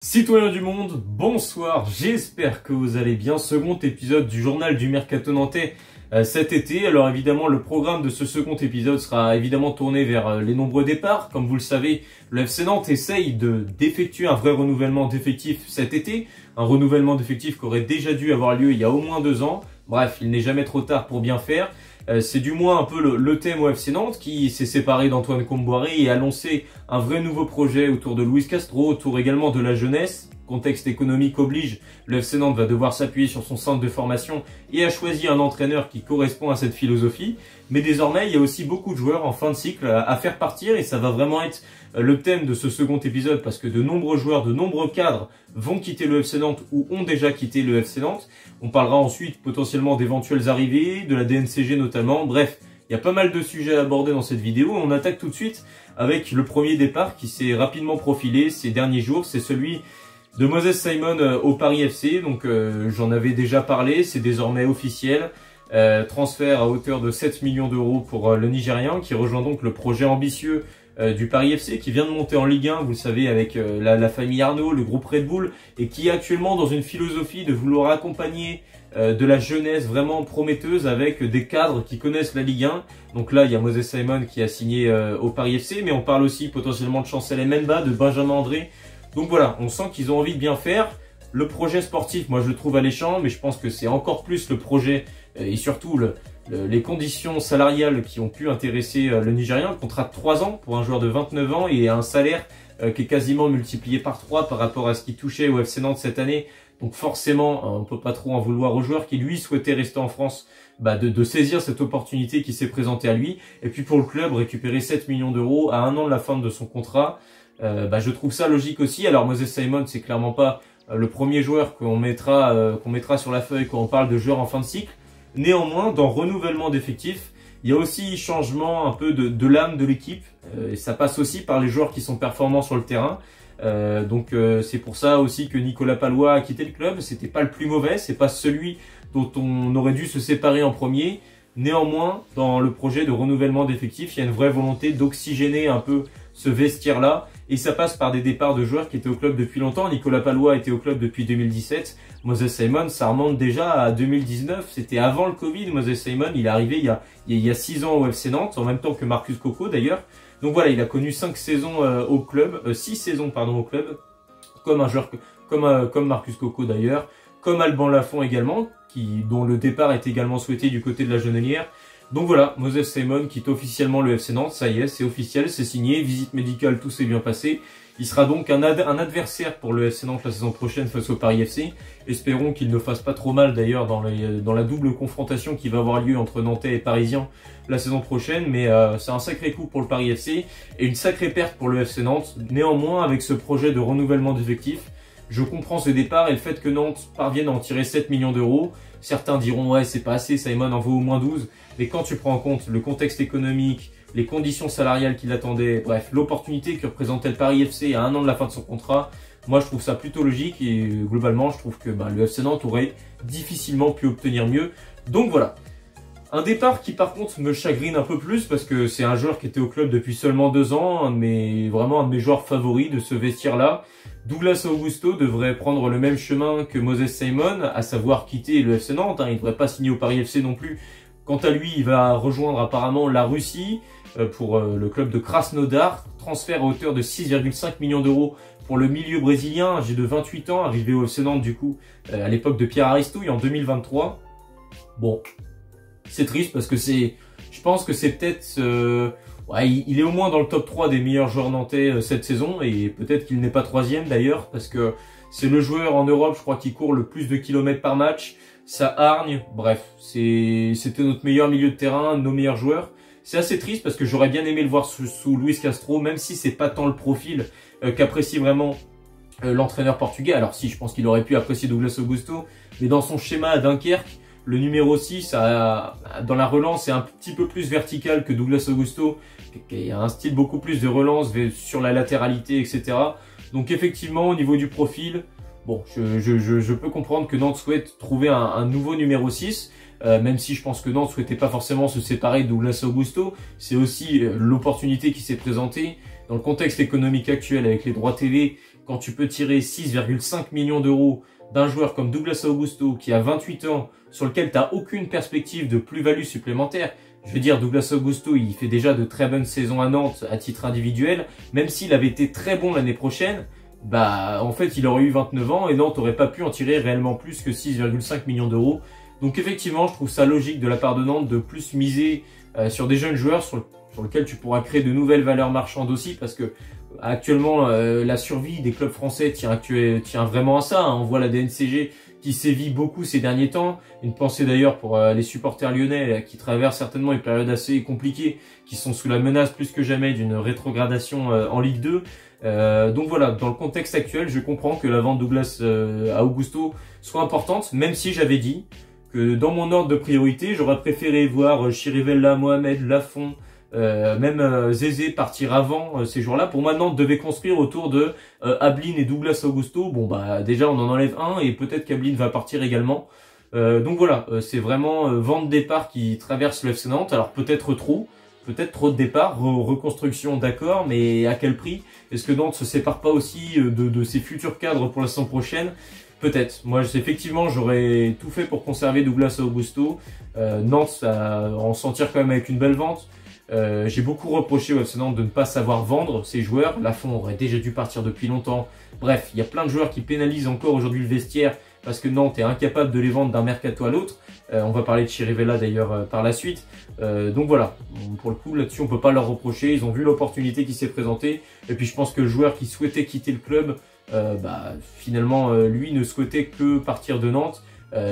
Citoyens du monde, bonsoir, j'espère que vous allez bien. Second épisode du journal du Mercato Nantais cet été. Alors évidemment, le programme de ce second épisode sera évidemment tourné vers les nombreux départs. Comme vous le savez, le FC Nantes essaye d'effectuer un vrai renouvellement d'effectifs cet été. Un renouvellement d'effectifs qui aurait déjà dû avoir lieu il y a au moins 2 ans. Bref, il n'est jamais trop tard pour bien faire. C'est du moins un peu le thème au FC Nantes qui s'est séparé d'Antoine Kombouaré et a lancé un vrai nouveau projet autour de Luis Castro, autour également de la jeunesse. Contexte économique oblige, le FC Nantes va devoir s'appuyer sur son centre de formation et a choisi un entraîneur qui correspond à cette philosophie. Mais désormais, il y a aussi beaucoup de joueurs en fin de cycle à faire partir et ça va vraiment être le thème de ce second épisode parce que de nombreux joueurs, de nombreux cadres vont quitter le FC Nantes ou ont déjà quitté le FC Nantes. On parlera ensuite potentiellement d'éventuelles arrivées, de la DNCG notamment, bref. Il y a pas mal de sujets à aborder dans cette vidéo. On attaque tout de suite avec le premier départ qui s'est rapidement profilé ces derniers jours. C'est celui de Moses Simon au Paris FC. Donc j'en avais déjà parlé, c'est désormais officiel. Transfert à hauteur de 7 millions d'euros pour le Nigérian qui rejoint donc le projet ambitieux du Paris FC qui vient de monter en Ligue 1, vous le savez, avec la famille Arnaud, le groupe Red Bull, et qui est actuellement dans une philosophie de vouloir accompagner de la jeunesse vraiment prometteuse avec des cadres qui connaissent la Ligue 1. Donc là, il y a Moses Simon qui a signé au Paris FC, mais on parle aussi potentiellement de Chancel Mbemba, de Benjamin André. Donc voilà, on sent qu'ils ont envie de bien faire. Le projet sportif, moi je le trouve alléchant, mais je pense que c'est encore plus le projet et surtout les conditions salariales qui ont pu intéresser le Nigérian. Le contrat de 3 ans pour un joueur de 29 ans et un salaire qui est quasiment multiplié par 3 par rapport à ce qu'il touchait au FC Nantes cette année. Donc forcément, on peut pas trop en vouloir au joueur qui lui souhaitait rester en France, de saisir cette opportunité qui s'est présentée à lui. Et puis pour le club, récupérer 7 millions d'euros à 1 an de la fin de son contrat, je trouve ça logique aussi. Alors Moses Simon, c'est clairement pas le premier joueur qu'on mettra sur la feuille quand on parle de joueurs en fin de cycle. Néanmoins, dans renouvellement d'effectifs, il y a aussi changement un peu de l'âme de l'équipe. Et ça passe aussi par les joueurs qui sont performants sur le terrain. C'est pour ça aussi que Nicolas Pallois a quitté le club. C'était pas le plus mauvais, c'est pas celui dont on aurait dû se séparer en premier. Néanmoins, dans le projet de renouvellement d'effectifs, il y a une vraie volonté d'oxygéner un peu ce vestiaire-là. Et ça passe par des départs de joueurs qui étaient au club depuis longtemps. Nicolas Pallois était au club depuis 2017. Moses Simon, ça remonte déjà à 2019. C'était avant le Covid. Moses Simon, il est arrivé il y a 6 ans au FC Nantes, en même temps que Marcus Coco d'ailleurs. Donc voilà, il a connu 5 saisons au club, 6 saisons pardon au club, comme un joueur comme Marcus Coco d'ailleurs, comme Alban Lafont également, dont le départ est également souhaité du côté de la Genelière. Donc voilà, Moses Simon quitte officiellement le FC Nantes, ça y est, c'est officiel, c'est signé, visite médicale, tout s'est bien passé. Il sera donc un adversaire pour le FC Nantes la saison prochaine face au Paris FC. Espérons qu'il ne fasse pas trop mal d'ailleurs dans la double confrontation qui va avoir lieu entre Nantais et Parisiens la saison prochaine. Mais c'est un sacré coup pour le Paris FC et une sacrée perte pour le FC Nantes. Néanmoins, avec ce projet de renouvellement d'effectifs, je comprends ce départ et le fait que Nantes parvienne à en tirer 7 millions d'euros. Certains diront ouais c'est pas assez, Simon en vaut au moins 12. Mais quand tu prends en compte le contexte économique, les conditions salariales qu'il attendait, bref, l'opportunité que représentait le Paris FC à 1 an de la fin de son contrat, moi je trouve ça plutôt logique et globalement je trouve que le FC Nantes aurait difficilement pu obtenir mieux. Donc voilà. Un départ qui par contre me chagrine un peu plus parce que c'est un joueur qui était au club depuis seulement 2 ans, vraiment un de mes joueurs favoris de ce vestiaire-là. Douglas Augusto devrait prendre le même chemin que Moses Simon, à savoir quitter le FC Nantes. Il ne devrait pas signer au Paris FC non plus. Quant à lui, il va rejoindre apparemment la Russie pour le club de Krasnodar. Transfert à hauteur de 6,5 millions d'euros pour le milieu brésilien, âgé de 28 ans, arrivé au FC Nantes du coup à l'époque de Pierre Aristouille en 2023. Bon, c'est triste parce que je pense que c'est peut-être... il est au moins dans le top 3 des meilleurs joueurs nantais cette saison et peut-être qu'il n'est pas 3e d'ailleurs parce que c'est le joueur en Europe, je crois, qui court le plus de kilomètres par match. Ça hargne, bref, c'était notre meilleur milieu de terrain, nos meilleurs joueurs. C'est assez triste parce que j'aurais bien aimé le voir sous Luis Castro, même si c'est pas tant le profil qu'apprécie vraiment l'entraîneur portugais. Alors si, je pense qu'il aurait pu apprécier Douglas Augusto, mais dans son schéma à Dunkerque, le numéro 6, dans la relance, est un petit peu plus vertical que Douglas Augusto, qui a un style beaucoup plus de relance sur la latéralité, etc. Donc effectivement, au niveau du profil, bon, je peux comprendre que Nantes souhaite trouver un nouveau numéro 6, même si je pense que Nantes souhaitait pas forcément se séparer de Douglas Augusto. C'est aussi l'opportunité qui s'est présentée dans le contexte économique actuel avec les droits TV. quand tu peux tirer 6,5 millions d'euros d'un joueur comme Douglas Augusto qui a 28 ans, sur lequel tu n'as aucune perspective de plus-value supplémentaire. Je veux dire, Douglas Augusto, il fait déjà de très bonnes saisons à Nantes à titre individuel. Même s'il avait été très bon l'année prochaine, bah en fait il aurait eu 29 ans et Nantes n'aurait pas pu en tirer réellement plus que 6,5 millions d'euros. Donc effectivement, je trouve ça logique de la part de Nantes de plus miser sur des jeunes joueurs sur lesquels tu pourras créer de nouvelles valeurs marchandes aussi, parce que actuellement la survie des clubs français tient vraiment à ça. On voit la DNCG qui sévit beaucoup ces derniers temps. Une pensée d'ailleurs pour les supporters lyonnais qui traversent certainement une période assez compliquée, qui sont sous la menace plus que jamais d'une rétrogradation en Ligue 2. Donc voilà, dans le contexte actuel, je comprends que la vente Douglas à Augusto soit importante, même si j'avais dit que dans mon ordre de priorité, j'aurais préféré voir Chirivella, Mohamed, Lafont, même Zézé partir avant ces jours-là. Pour moi, Nantes devait construire autour de Ablin et Douglas Augusto. Bon bah déjà on en enlève un et peut-être qu'Ablin va partir également. Donc voilà, c'est vraiment vente départ qui traverse le FC Nantes. Alors peut-être trop de départs, reconstruction d'accord, mais à quel prix? Est-ce que Nantes se sépare pas aussi de ses futurs cadres pour la saison prochaine? Peut-être. Moi, effectivement, j'aurais tout fait pour conserver Douglas Augusto. Nantes, ça en sortir quand même avec une belle vente. J'ai beaucoup reproché au FC Nantes de ne pas savoir vendre ses joueurs. Lafont aurait déjà dû partir depuis longtemps. Bref, il y a plein de joueurs qui pénalisent encore aujourd'hui le vestiaire parce que Nantes est incapable de les vendre d'un mercato à l'autre. On va parler de Chirivella d'ailleurs par la suite. Donc voilà, pour le coup là-dessus on peut pas leur reprocher. Ils ont vu l'opportunité qui s'est présentée. Et puis je pense que le joueur qui souhaitait quitter le club, finalement lui ne souhaitait que partir de Nantes.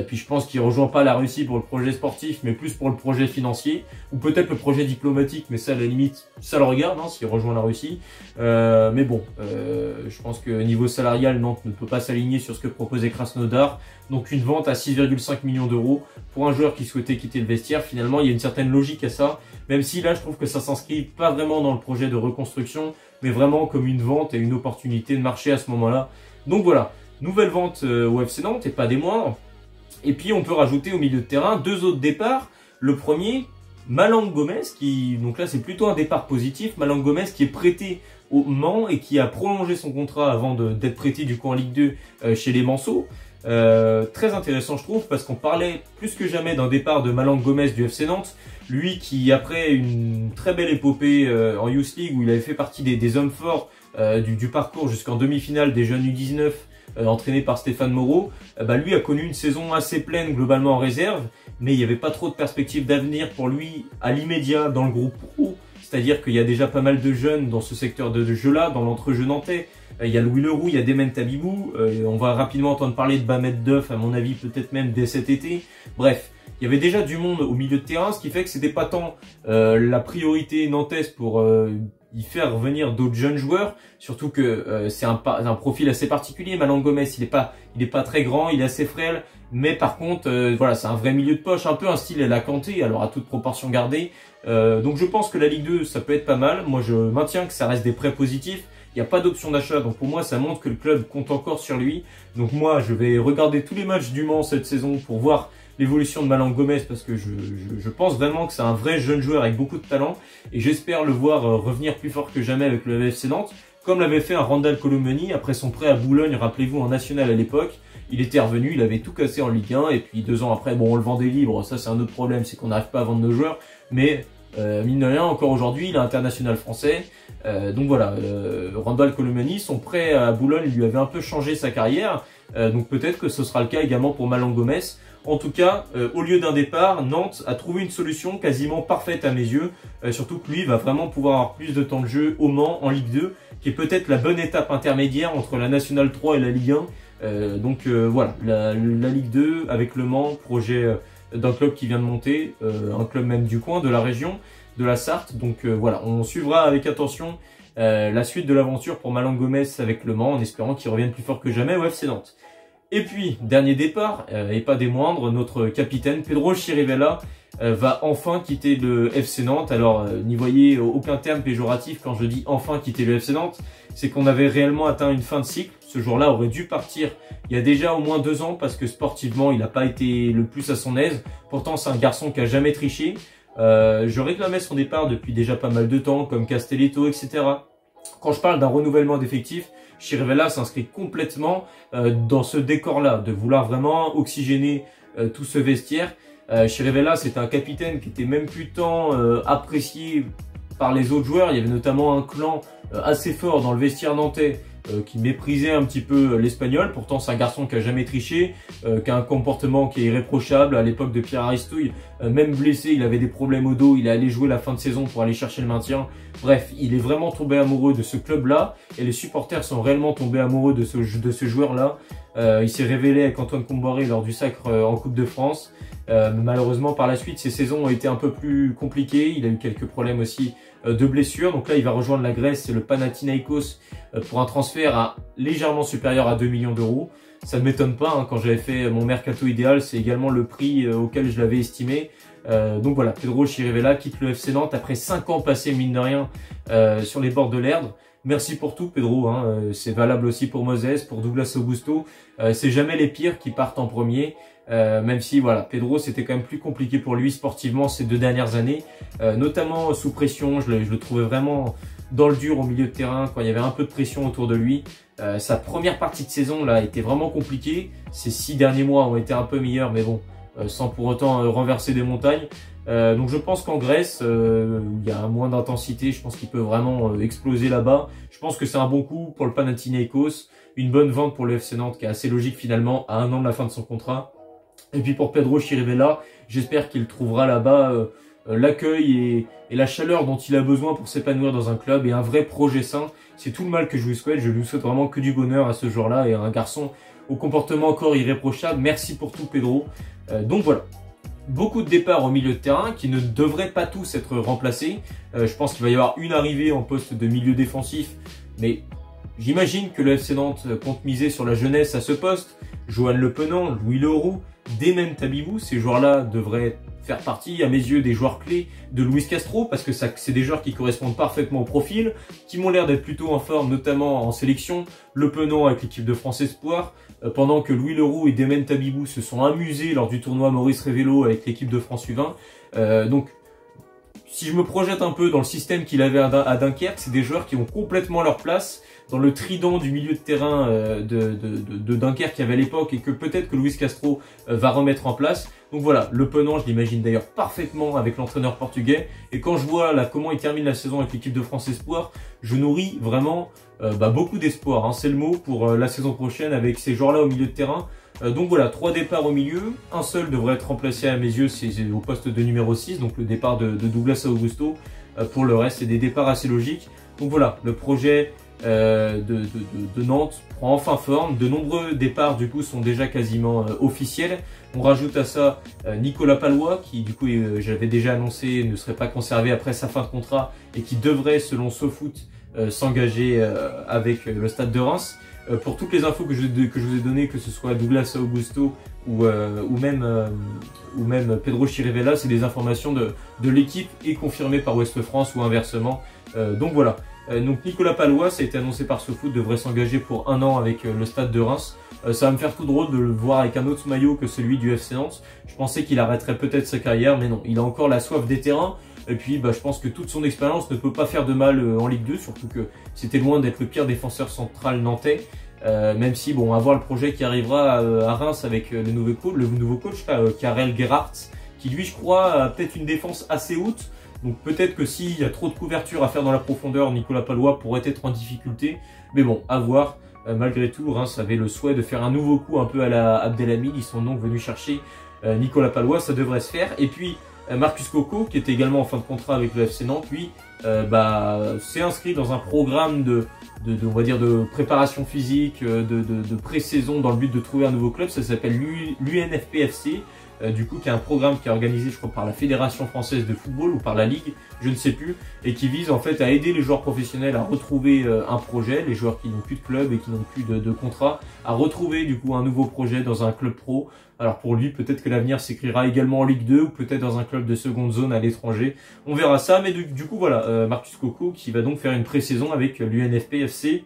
Puis je pense qu'il rejoint pas la Russie pour le projet sportif, mais plus pour le projet financier, ou peut-être le projet diplomatique, mais ça à la limite, ça le regarde, hein, s'il rejoint la Russie. Mais bon, je pense que niveau salarial, Nantes ne peut pas s'aligner sur ce que proposait Krasnodar. Donc une vente à 6,5 millions d'euros pour un joueur qui souhaitait quitter le vestiaire, finalement il y a une certaine logique à ça, même si là je trouve que ça s'inscrit pas vraiment dans le projet de reconstruction, mais vraiment comme une vente et une opportunité de marché à ce moment-là. Donc voilà, nouvelle vente au FC Nantes et pas des moindres. Et puis on peut rajouter au milieu de terrain deux autres départs. Le premier, Malang Gomez, donc là c'est plutôt un départ positif. Malang Gomez qui est prêté au Mans et qui a prolongé son contrat avant d'être prêté du coup en Ligue 2 chez les Manceaux. Très intéressant je trouve, parce qu'on parlait plus que jamais d'un départ de Malang Gomez du FC Nantes. Lui qui, après une très belle épopée en Youth League où il avait fait partie des hommes forts du parcours jusqu'en demi-finale des jeunes U19, entraîné par Stéphane Moreau, lui a connu une saison assez pleine globalement en réserve, mais il n'y avait pas trop de perspectives d'avenir pour lui à l'immédiat dans le groupe pro. C'est-à-dire qu'il y a déjà pas mal de jeunes dans ce secteur de jeu-là, dans l'entre-jeu nantais. Il y a Louis Leroux, il y a Demen Tabibou, on va rapidement entendre parler de Bamet Duff, à mon avis peut-être même dès cet été. Bref, il y avait déjà du monde au milieu de terrain, ce qui fait que c'était pas tant la priorité nantaise pour y faire revenir d'autres jeunes joueurs, surtout que c'est un profil assez particulier. Malang Gomez, il est pas très grand, il est assez frêle, mais par contre voilà, c'est un vrai milieu de poche, un peu un style à la Kanté, alors à toute proportion gardée. Donc je pense que la Ligue 2 ça peut être pas mal. Moi je maintiens que ça reste des prêts positifs. Il n'y a pas d'option d'achat, donc pour moi ça montre que le club compte encore sur lui. Donc moi je vais regarder tous les matchs du Mans cette saison pour voir l'évolution de Malang Gomez, parce que je pense vraiment que c'est un vrai jeune joueur avec beaucoup de talent, et j'espère le voir revenir plus fort que jamais avec le FC Nantes, comme l'avait fait un Randall Colomoni après son prêt à Boulogne, rappelez-vous, en national à l'époque. Il était revenu, il avait tout cassé en Ligue 1, et puis 2 ans après, bon on le vendait libre, ça c'est un autre problème, c'est qu'on n'arrive pas à vendre nos joueurs, mais mine de rien, encore aujourd'hui, il est international français. Donc voilà, Randall Colomani, son prêt à Boulogne lui avait un peu changé sa carrière. Donc peut-être que ce sera le cas également pour Malang Gomez. En tout cas, au lieu d'un départ, Nantes a trouvé une solution quasiment parfaite à mes yeux. Surtout que lui va vraiment pouvoir avoir plus de temps de jeu au Mans en Ligue 2, qui est peut-être la bonne étape intermédiaire entre la Nationale 3 et la Ligue 1. Voilà, la Ligue 2 avec le Mans, projet d'un club qui vient de monter, un club même du coin, de la région, de la Sarthe. Donc voilà, on suivra avec attention la suite de l'aventure pour Malang Gomez avec le Mans, en espérant qu'il revienne plus fort que jamais au FC Nantes. Et puis, dernier départ, et pas des moindres, notre capitaine Pedro Chirivella va enfin quitter le FC Nantes. Alors, n'y voyez aucun terme péjoratif quand je dis enfin quitter le FC Nantes, c'est qu'on avait réellement atteint une fin de cycle. Ce jour-là aurait dû partir il y a déjà au moins 2 ans, parce que sportivement, il n'a pas été le plus à son aise. Pourtant, c'est un garçon qui a jamais triché. Je réclamais son départ depuis déjà pas mal de temps, comme Castelletto, etc. Quand je parle d'un renouvellement d'effectifs, Chirivella s'inscrit complètement dans ce décor-là, de vouloir vraiment oxygéner tout ce vestiaire. Chirivella, c'était un capitaine qui était même plus tant apprécié par les autres joueurs. Il y avait notamment un clan assez fort dans le vestiaire nantais qui méprisait un petit peu l'Espagnol. Pourtant, c'est un garçon qui a jamais triché, qui a un comportement qui est irréprochable. À l'époque de Pierre Aristouille, même blessé, il avait des problèmes au dos. Il est allé jouer la fin de saison pour aller chercher le maintien. Bref, il est vraiment tombé amoureux de ce club-là et les supporters sont réellement tombés amoureux de ce joueur-là. Il s'est révélé avec Antoine Comboiré lors du sacre en Coupe de France. Malheureusement, par la suite, ses saisons ont été un peu plus compliquées. Il a eu quelques problèmes aussi de blessures. Donc là, il va rejoindre la Grèce et le Panathinaikos pour un transfert légèrement supérieur à 2 millions d'euros. Ça ne m'étonne pas, hein, quand j'avais fait mon mercato idéal, c'est également le prix auquel je l'avais estimé. Donc voilà, Pedro Chirivella quitte le FC Nantes après 5 ans passés, mine de rien, sur les bords de l'Erdre. Merci pour tout, Pedro, hein. C'est valable aussi pour Moses, pour Douglas Augusto. C'est jamais les pires qui partent en premier. Même si voilà, Pedro, c'était quand même plus compliqué pour lui sportivement ces 2 dernières années, notamment sous pression. Je le trouvais vraiment dans le dur au milieu de terrain quand il y avait un peu de pression autour de lui. Sa première partie de saison là était vraiment compliquée. Ces 6 derniers mois ont été un peu meilleurs, mais bon, sans pour autant renverser des montagnes. Donc je pense qu'en Grèce, il y a moins d'intensité, je pense qu'il peut vraiment exploser là-bas. Je pense que c'est un bon coup pour le Panathinaikos, une bonne vente pour le FC Nantes qui est assez logique finalement à 1 an de la fin de son contrat. Et puis pour Pedro Chirivella, j'espère qu'il trouvera là-bas l'accueil et la chaleur dont il a besoin pour s'épanouir dans un club et un vrai projet sain. C'est tout le mal que je lui souhaite. Je lui souhaite vraiment que du bonheur à ce joueur-là et un garçon au comportement encore irréprochable. Merci pour tout, Pedro. Donc voilà. Beaucoup de départs au milieu de terrain qui ne devraient pas tous être remplacés. Je pense qu'il va y avoir une arrivée en poste de milieu défensif, mais j'imagine que le FC Nantes compte miser sur la jeunesse à ce poste. Johan Le Penant, Louis Leroux, Demen Tabibou, ces joueurs-là devraient faire partie, à mes yeux, des joueurs clés de Luis Castro, parce que c'est des joueurs qui correspondent parfaitement au profil, qui m'ont l'air d'être plutôt en forme, notamment en sélection. Le Penant avec l'équipe de France Espoir, pendant que Louis Leroux et Demen Tabibou se sont amusés lors du tournoi Maurice Révélo avec l'équipe de France U20. Donc, si je me projette un peu dans le système qu'il avait à Dunkerque, c'est des joueurs qui ont complètement leur place dans le trident du milieu de terrain de Dunkerque qu'il y avait à l'époque et que peut-être que Luis Castro va remettre en place. Donc voilà, Le Penant, je l'imagine d'ailleurs parfaitement avec l'entraîneur portugais. Et quand je vois là comment il termine la saison avec l'équipe de France Espoir, je nourris vraiment beaucoup d'espoir, hein, c'est le mot, pour la saison prochaine avec ces joueurs-là au milieu de terrain. Donc voilà, 3 départs au milieu, un seul devrait être remplacé à mes yeux, c'est au poste de numéro 6, donc le départ de Douglas Augusto. Pour le reste, c'est des départs assez logiques. Donc voilà, le projet de Nantes prend enfin forme. De nombreux départs du coup sont déjà quasiment officiels. On rajoute à ça Nicolas Pallois qui du coup j'avais déjà annoncé ne serait pas conservé après sa fin de contrat et qui devrait selon SoFoot s'engager avec le Stade de Reims. Pour toutes les infos que je vous ai données, que ce soit Douglas Augusto ou même Pedro Chirivella, c'est des informations de l'équipe et confirmées par Ouest France ou inversement. Donc voilà. Donc Nicolas Pallois, ça a été annoncé par SoFoot, devrait s'engager pour 1 an avec le Stade de Reims. Ça va me faire tout drôle de le voir avec un autre maillot que celui du FC Nantes. Je pensais qu'il arrêterait peut-être sa carrière, mais non, il a encore la soif des terrains. Et puis je pense que toute son expérience ne peut pas faire de mal en Ligue 2, surtout que c'était loin d'être le pire défenseur central nantais. Même si, bon, à voir le projet qui arrivera à Reims avec le nouveau coach, Karel Gerhardt, qui lui, je crois, a peut-être une défense assez haute. Donc peut-être que s'il y a trop de couverture à faire dans la profondeur, Nicolas Pallois pourrait être en difficulté. Mais bon, à voir. Malgré tout, Reims avait le souhait de faire un nouveau coup un peu à la Abdelhamid. Ils sont donc venus chercher Nicolas Pallois, ça devrait se faire. Et puis Marcus Coco, qui était également en fin de contrat avec le FC Nantes, lui, s'est inscrit dans un programme on va dire de préparation physique, de pré-saison dans le but de trouver un nouveau club. Ça s'appelle l'UNFPFC. Du coup, qui est un programme qui est organisé, je crois, par la Fédération Française de Football ou par la Ligue, je ne sais plus, et qui vise en fait à aider les joueurs professionnels à retrouver un projet, les joueurs qui n'ont plus de club et qui n'ont plus de contrat, à retrouver du coup un nouveau projet dans un club pro. Alors pour lui, peut-être que l'avenir s'écrira également en Ligue 2 ou peut-être dans un club de seconde zone à l'étranger. On verra ça, mais du coup voilà, Marcus Coco qui va donc faire une pré-saison avec l'UNFPFC.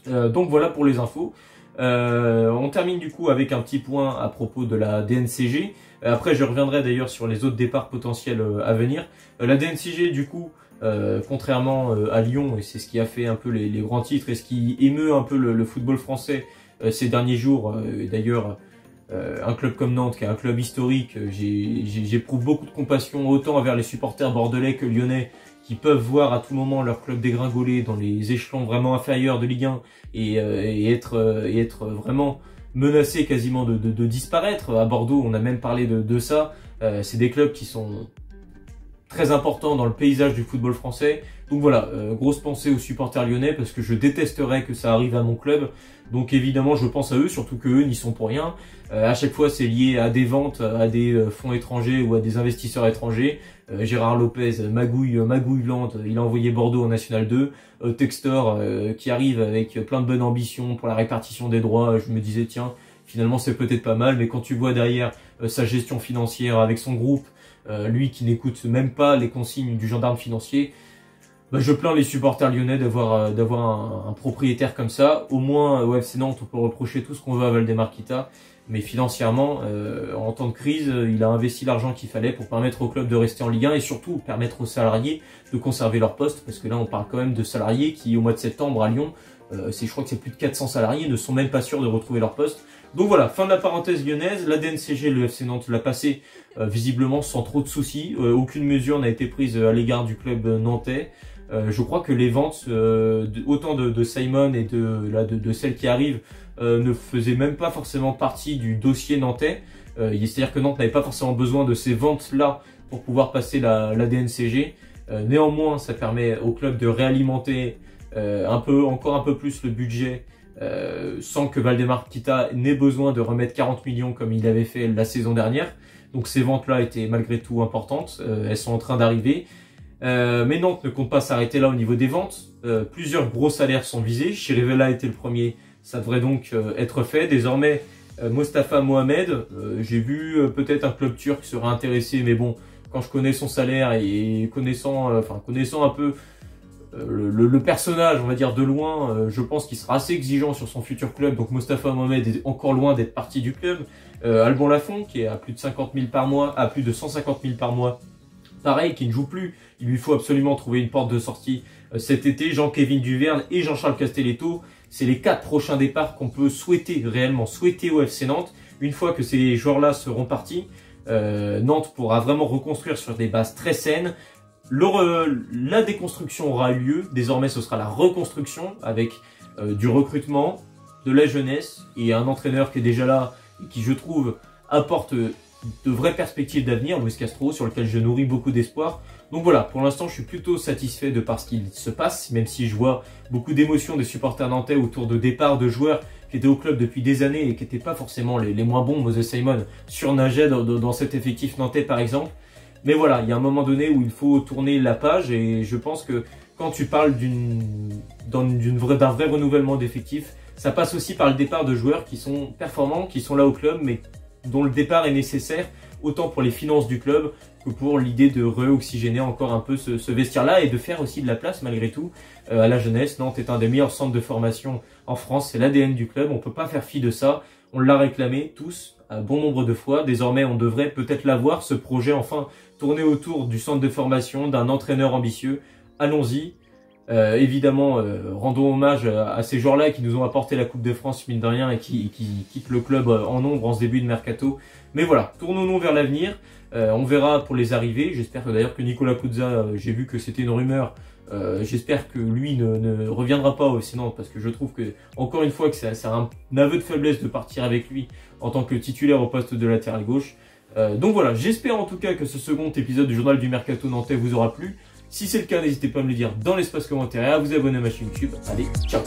Donc voilà pour les infos. On termine du coup avec un petit point à propos de la DNCG. Après, je reviendrai d'ailleurs sur les autres départs potentiels à venir. La DNCG, du coup, contrairement à Lyon, et c'est ce qui a fait un peu les grands titres et ce qui émeut un peu le football français ces derniers jours. D'ailleurs, un club comme Nantes, qui est un club historique, j'éprouve beaucoup de compassion autant envers les supporters bordelais que lyonnais, qui peuvent voir à tout moment leur club dégringoler dans les échelons vraiment inférieurs de Ligue 1 et être vraiment menacés quasiment de disparaître. À Bordeaux, on a même parlé de ça. C'est des clubs qui sont très importants dans le paysage du football français. Donc voilà, grosse pensée aux supporters lyonnais parce que je détesterais que ça arrive à mon club. Donc évidemment, je pense à eux, surtout que eux n'y sont pour rien. À chaque fois, c'est lié à des ventes, à des fonds étrangers ou à des investisseurs étrangers. Gérard Lopez, magouillante, il a envoyé Bordeaux en National 2. Textor, qui arrive avec plein de bonnes ambitions pour la répartition des droits. Je me disais, tiens, finalement, c'est peut-être pas mal. Mais quand tu vois derrière sa gestion financière avec son groupe, lui qui n'écoute même pas les consignes du gendarme financier, bah, je plains les supporters lyonnais d'avoir un propriétaire comme ça. Au moins, au FC Nantes, on peut reprocher tout ce qu'on veut à Valdemar-Kita. Mais financièrement, en temps de crise, il a investi l'argent qu'il fallait pour permettre au club de rester en Ligue 1 et surtout permettre aux salariés de conserver leur poste. Parce que là, on parle quand même de salariés qui, au mois de septembre à Lyon, je crois que c'est plus de 400 salariés, ne sont même pas sûrs de retrouver leur poste. Donc voilà, fin de la parenthèse lyonnaise. La DNCG, le FC Nantes l'a passé visiblement sans trop de soucis. Aucune mesure n'a été prise à l'égard du club nantais. Je crois que les ventes, autant de Simon et de celles qui arrivent, ne faisaient même pas forcément partie du dossier nantais. C'est-à-dire que Nantes n'avait pas forcément besoin de ces ventes-là pour pouvoir passer la DNCG. Néanmoins, ça permet au club de réalimenter encore un peu plus le budget sans que Valdemar-Kita n'ait besoin de remettre 40 millions comme il avait fait la saison dernière. Donc ces ventes-là étaient malgré tout importantes. Elles sont en train d'arriver. Mais Nantes ne compte pas s'arrêter là au niveau des ventes. Plusieurs gros salaires sont visés. Chirivella était le premier. Ça devrait donc être fait. Désormais, Mostafa Mohamed, j'ai vu peut-être un club turc serait intéressé, mais bon, quand je connais son salaire et connaissant un peu le personnage, on va dire de loin, je pense qu'il sera assez exigeant sur son futur club. Donc Mostafa Mohamed est encore loin d'être parti du club. Alban Lafont, qui est à plus de 50 000 par mois, à plus de 150 000 par mois, pareil, qui ne joue plus. Il lui faut absolument trouver une porte de sortie cet été. Jean-Kévin Duverne et Jean-Charles Castelletto, c'est les 4 prochains départs qu'on peut réellement souhaiter au FC Nantes. Une fois que ces joueurs-là seront partis, Nantes pourra vraiment reconstruire sur des bases très saines. La déconstruction aura eu lieu. Désormais, ce sera la reconstruction avec du recrutement, de la jeunesse et un entraîneur qui est déjà là et qui, je trouve, apporte de vraies perspectives d'avenir, Luis Castro, sur lequel je nourris beaucoup d'espoir. Donc voilà, pour l'instant, je suis plutôt satisfait de par ce qu'il se passe, même si je vois beaucoup d'émotions des supporters nantais autour de départ de joueurs qui étaient au club depuis des années et qui n'étaient pas forcément les moins bons. Moses Simon surnageait dans cet effectif nantais, par exemple. Mais voilà, il y a un moment donné où il faut tourner la page et je pense que quand tu parles d'un vrai renouvellement d'effectifs, ça passe aussi par le départ de joueurs qui sont performants, qui sont là au club, mais dont le départ est nécessaire, autant pour les finances du club que pour l'idée de réoxygéner encore un peu ce vestiaire-là et de faire aussi de la place malgré tout à la jeunesse. Nantes est un des meilleurs centres de formation en France, c'est l'ADN du club, on ne peut pas faire fi de ça, on l'a réclamé tous à bon nombre de fois. Désormais, on devrait peut-être l'avoir, ce projet enfin tourné autour du centre de formation, d'un entraîneur ambitieux. Allons-y. Évidemment, rendons hommage à ces joueurs-là qui nous ont apporté la Coupe de France, mine de rien, et qui quittent le club en nombre en ce début de mercato. Mais voilà, tournons-nous vers l'avenir. On verra pour les arrivées. J'espère d'ailleurs que Nicolas Puzza, j'ai vu que c'était une rumeur, j'espère que lui ne reviendra pas au FC Nantes, parce que je trouve que, encore une fois, que c'est un aveu de faiblesse de partir avec lui en tant que titulaire au poste de latéral gauche. Donc voilà, j'espère en tout cas que ce second épisode du journal du Mercato nantais vous aura plu. Si c'est le cas, n'hésitez pas à me le dire dans l'espace commentaire et à vous abonner à ma chaîne YouTube. Allez, ciao!